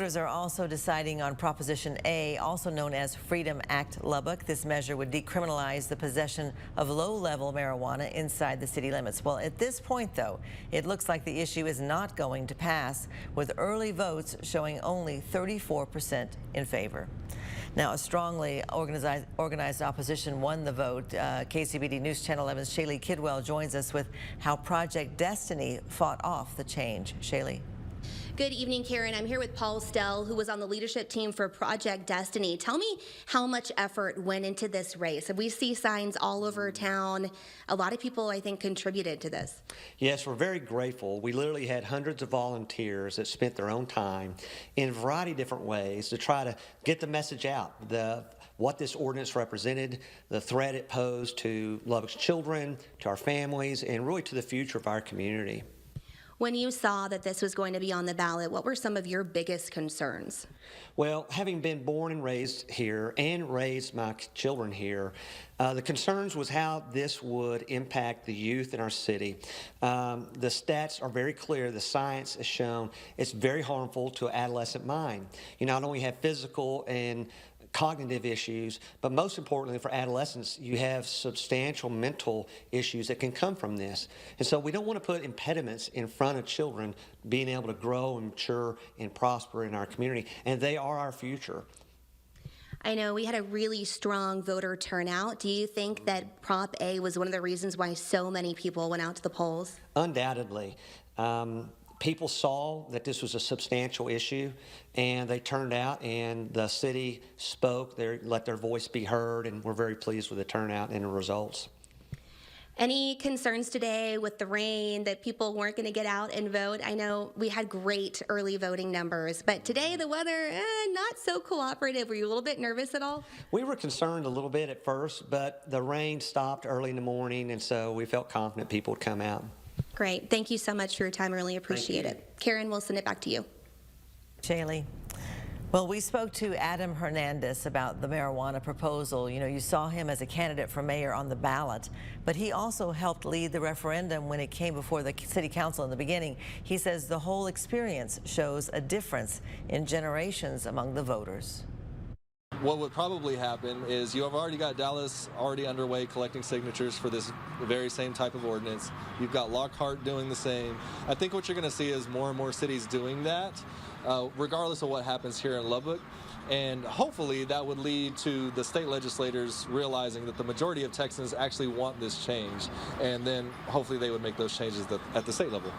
Voters are also deciding on Proposition A, also known as Freedom Act Lubbock. This measure would decriminalize the possession of low-level marijuana inside the city limits. Well, at this point, though, it looks like the issue is not going to pass, with early votes showing only 34% in favor. Now, a strongly organized opposition won the vote. KCBD News Channel 11's Shaylee Kidwell joins us with how Project Destiny fought off the change. Shaylee. Good evening, Karen. I'm here with Paul Stell, who was on the leadership team for Project Destiny. Tell me how much effort went into this race. We see signs all over town. A lot of people, I think, contributed to this. Yes, we're very grateful. We literally had hundreds of volunteers that spent their own time in a variety of different ways to try to get the message out, what this ordinance represented, the threat it posed to Lubbock's children, to our families, and really to the future of our community. When you saw that this was going to be on the ballot, what were some of your biggest concerns? Well, having been born and raised here and raised my children here, the concerns was how this would impact the youth in our city. The stats are very clear. The science has shown it's very harmful to an adolescent mind. You not only have physical and cognitive issues, but most importantly for adolescents, you have substantial mental issues that can come from this. And so we don't want to put impediments in front of children being able to grow and mature and prosper in our community, and they are our future. I know we had a really strong voter turnout. Do you think that Prop A was one of the reasons why so many people went out to the polls? Undoubtedly. People saw that this was a substantial issue, and they turned out, and the city spoke, they let their voice be heard, and we're very pleased with the turnout and the results. Any concerns today with the rain that people weren't going to get out and vote? I know we had great early voting numbers, but today the weather, not so cooperative. Were you a little bit nervous at all? We were concerned a little bit at first, but the rain stopped early in the morning, and so we felt confident people would come out. Great. Thank you so much for your time. I really appreciate it. Karen, we'll send it back to you. Shaylee. Well, we spoke to Adam Hernandez about the marijuana proposal. You know, you saw him as a candidate for mayor on the ballot, but he also helped lead the referendum when it came before the city council in the beginning. He says the whole experience shows a difference in generations among the voters. What would probably happen is you have already got Dallas already underway collecting signatures for this very same type of ordinance. You've got Lockhart doing the same. I think what you're going to see is more and more cities doing that, regardless of what happens here in Lubbock. And hopefully that would lead to the state legislators realizing that the majority of Texans actually want this change. And then hopefully they would make those changes at the state level.